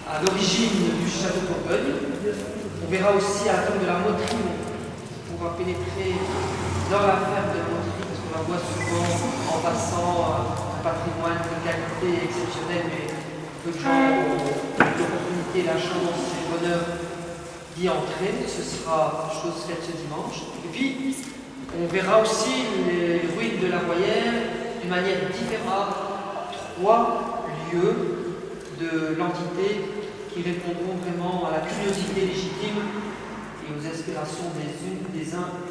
À l'origine du château de Bourgogne. On verra aussi à la tombe de la moterie, on pourra pénétrer dans la ferme de la moterie, parce qu'on la voit souvent en passant un patrimoine de qualité exceptionnelle, mais peu de gens ont l'opportunité, la chance et le bonheur d'y entrer. Ce sera chose faite ce dimanche. Et puis, on verra aussi les ruines de la Voyère d'une manière différente. 3 lieux de l'entité qui répondront vraiment à la curiosité légitime et aux aspirations des uns et des autres.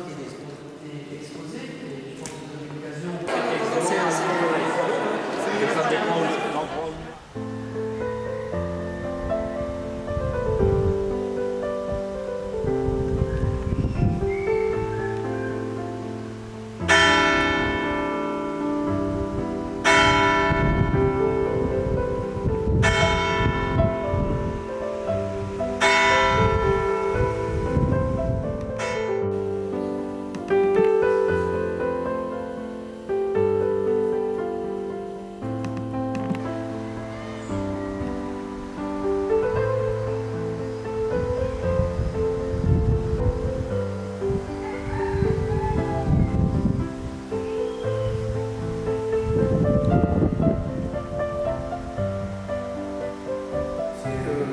Et exposé, et je pense que vous avez l'occasion.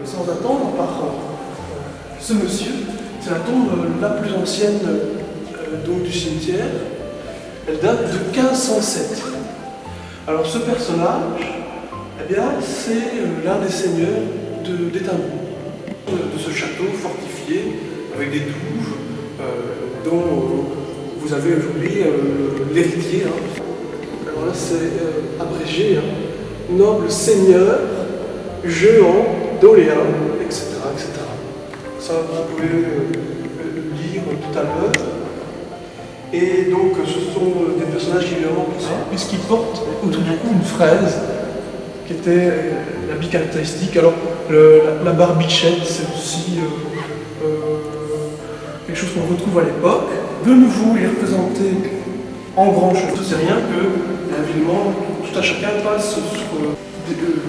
Sans attendre par ce monsieur. C'est la tombe la plus ancienne donc, du cimetière. Elle date de 1507. Alors ce personnage, eh bien, c'est l'un des seigneurs d'Étampes, de ce château fortifié avec des douves dont vous avez aujourd'hui l'héritier. Alors là c'est abrégé, noble seigneur, Jehan d'Oléa, etc., etc. Ça, vous pouvez lire tout à l'heure. Et donc, ce sont des personnages évidemment puisqu'ils portent autour du cou une fraise qui était l'habit caractéristique. Alors, la barbichette, c'est aussi quelque chose qu'on retrouve à l'époque. De nouveau, il est représenté en grand cheveux. C'est rien que, évidemment, tout à chacun passe sur.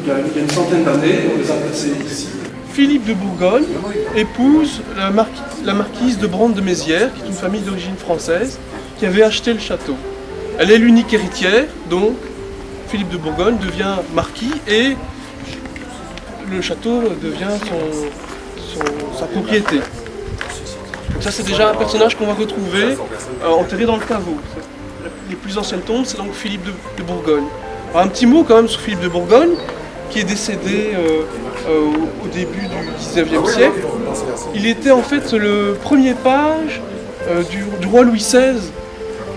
Il y a une centaine d'années, on les a placés ici. Philippe de Bourgogne épouse la marquise de Brande de Mézières, qui est une famille d'origine française, qui avait acheté le château. Elle est l'unique héritière, donc Philippe de Bourgogne devient marquis et le château devient sa propriété. Donc ça c'est déjà un personnage qu'on va retrouver enterré dans le caveau. Les plus anciennes tombes, c'est donc Philippe de Bourgogne. Alors, un petit mot quand même sur Philippe de Bourgogne, qui est décédé au début du XIXe siècle. Il était en fait le premier page du roi Louis XVI.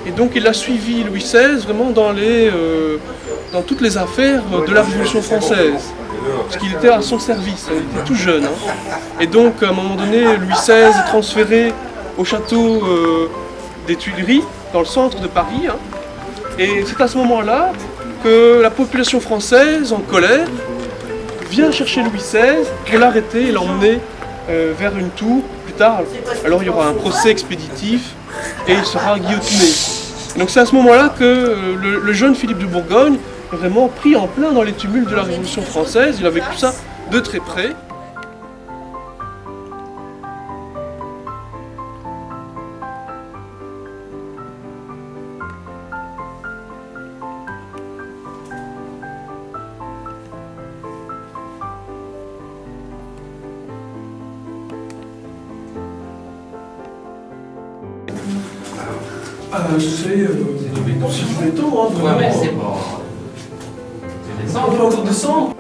Et donc il a suivi Louis XVI vraiment dans toutes les affaires de la Révolution française. Parce qu'il était à son service, il était tout jeune. Et donc à un moment donné, Louis XVI est transféré au château des Tuileries, dans le centre de Paris. Et c'est à ce moment-là que la population française, en colère, vient chercher Louis XVI pour l'arrêter et l'emmener vers une tour plus tard. Alors il y aura un procès expéditif et il sera guillotiné. Et donc c'est à ce moment-là que le jeune Philippe de Bourgogne est vraiment pris en plein dans les tumultes de la Révolution française. Il a vécu ça de très près. C'est du béton, hein, Ouais, vraiment. mais c'est pas. C'est On peut encore descendre.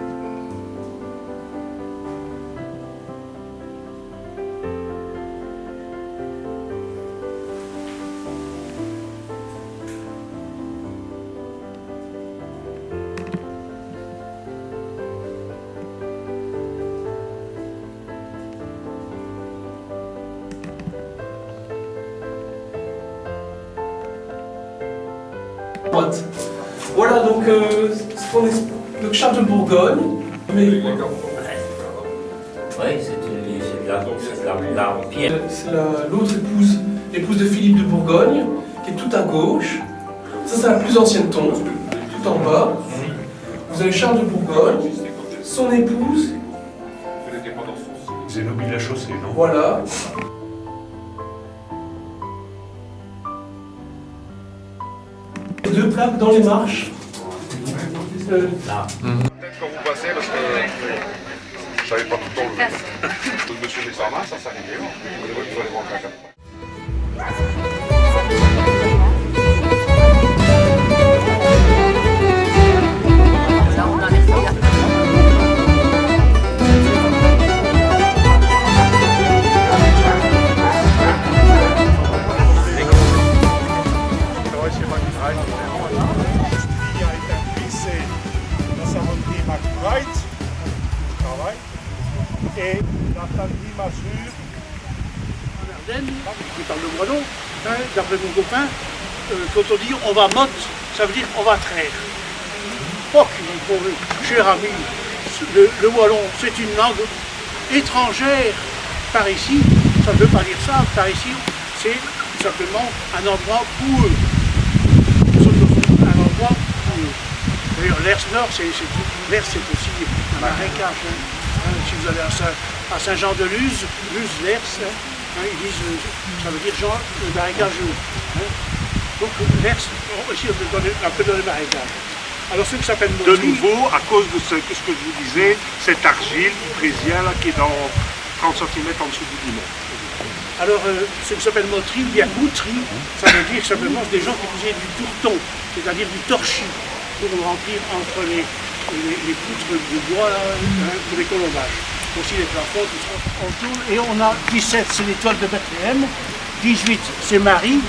Voilà donc donc Charles de Bourgogne. Mais Oui, c'est la pierre. c'est l'autre épouse, l'épouse de Philippe de Bourgogne, qui est tout à gauche. Ça c'est la plus ancienne tombe, tout en bas. Vous avez Charles de Bourgogne, son épouse. Zénobie la chaussée, non? Voilà. Deux plaques dans les marches. Peut-être quand vous passez, parce que je savais pas tout le temps le monsieur Messarmin, ça s'arrivait. Vous allez rentrer à 4 fois. Et la famille Masure. Qui parle de Moineau, d'après mon copain, quand on dit on va motte, ça veut dire on va traire. Poc, cher ami, le wallon, c'est une langue étrangère par ici, ça ne veut pas dire ça, par ici, c'est tout simplement un endroit boueux. Un endroit boueux. D'ailleurs, l'Ers Nord, c'est aussi un marécage. Si vous allez à Saint-Jean-de-Luz, l'Ers, ils disent, ça veut dire Jean le marécageux. Donc l'Ers, ici on peut donner marécage. Alors ce qui s'appelle De Mottry, nouveau, à cause de ce que je vous disais, cette argile brésienne là, qui est dans 30 cm en dessous du limon. alors ce qui s'appelle Mottry, ou bien Moutry, ça veut dire simplement des gens qui faisaient du tourton, c'est-à-dire du torchis, pour remplir entre les poutres de bois là, pour les colombages. Aussi les plafonds, tout ça. On tourne et on a 17, c'est l'étoile de Bethléem, 18, c'est Marie,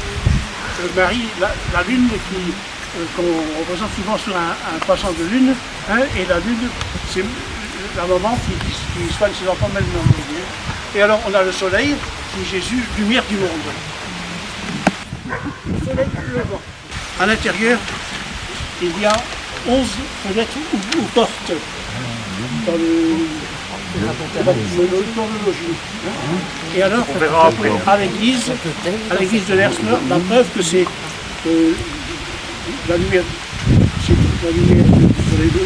Marie, la lune qu'on représente souvent sur un passant de lune, et la lune, c'est la maman qui soigne ses enfants maintenant. Et alors on a le soleil, qui est Jésus, lumière du monde. Le soleil levant. À l'intérieur, il y a 11 fenêtres ou portes dans le logis. Et alors, On verra après. à l'église de l'Ersner, la preuve que c'est la lumière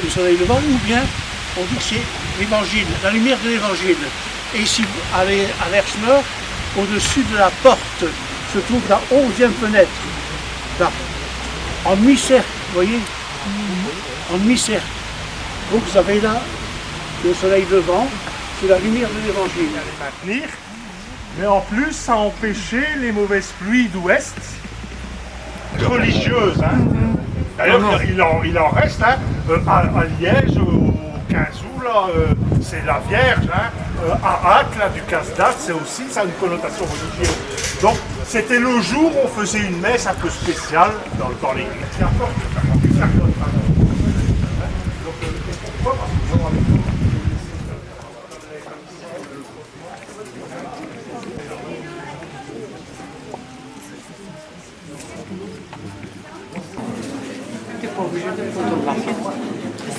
du soleil levant, ou bien on dit que c'est l'évangile, la lumière de l'évangile. Et ici, à l'Ersner, au-dessus de la porte, se trouve la 11e fenêtre, là, en demi-cercle, vous voyez, en demi-cercle. Donc vous avez là le soleil levant, c'est la lumière de l'évangile. Maintenir, mais en plus, ça empêchait les mauvaises pluies d'ouest, religieuses. D'ailleurs, il en reste, à Liège, au 15 août, là, c'est la Vierge. À Hack, là, du casse-date, c'est aussi, ça a une connotation religieuse. Donc, c'était le jour où on faisait une messe un peu spéciale dans l'église. T'es pas obligé de photographier.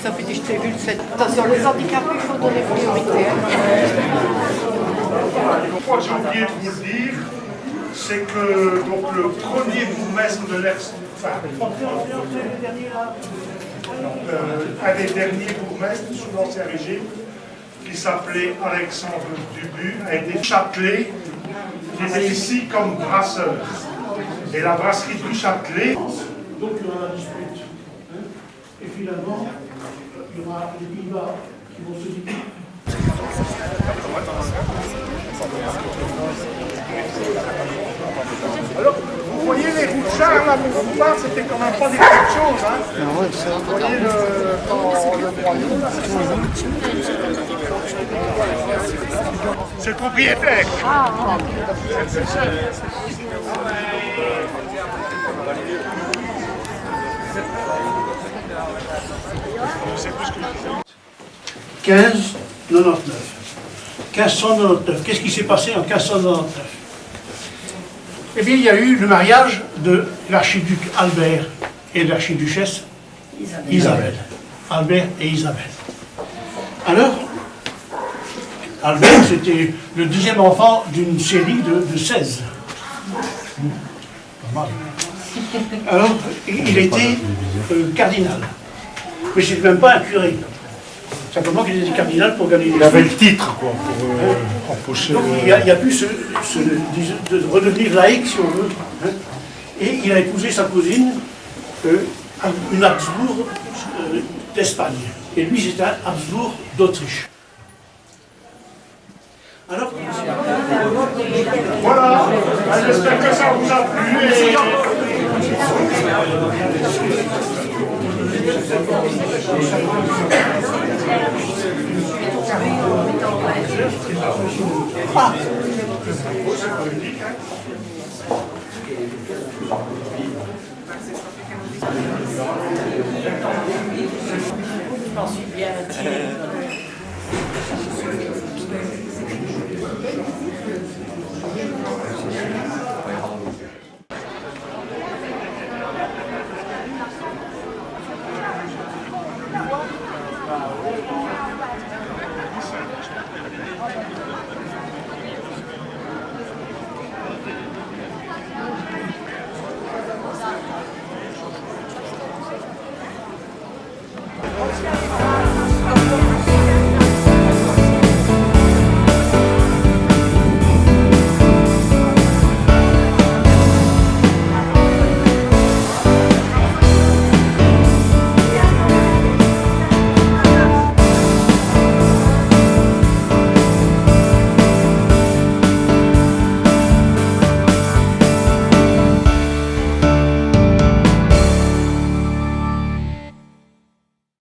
Ça fait dit, je t'ai vu le fait. Attention, les handicapés, il faut donner priorité. Pourquoi j'ai oublié de vous le dire, c'est que donc, le premier bourgmestre de l'Ers, enfin, un des derniers bourgmestres sous l'Ancien Régime, qui s'appelait Alexandre Dubu, a été Châtelet, qui était ici comme brasseur. Et la brasserie du Châtelet. Donc il y aura la dispute. Et finalement, il y aura les Pays-Bas qui vont se diviser. Alors, vous voyez les roues de chasse la moutarde, c'était quand même pas des petites choses. Hein. Vous voyez le royaume, là, c'est ça. C'est le propriétaire. « 1599. Qu'est-ce qui s'est passé en 1599? Eh bien, il y a eu le mariage de l'archiduc Albert et de l'archiduchesse Isabelle. Albert et Isabelle. Alors, Albert, c'était le 10e enfant d'une série de 16. Pas mal. Alors, il était cardinal. Mais c'est même pas un curé. Simplement qu'il était cardinal pour gagner des sous. Il avait le titre, quoi, pour empocher. Donc il a pu de redevenir laïque, si on veut. Hein. Et il a épousé sa cousine, une Habsbourg d'Espagne. Et lui, c'est un Habsbourg d'Autriche. Alors, Voilà, j'espère que ça vous a plu. Je m'en suis bien tirée.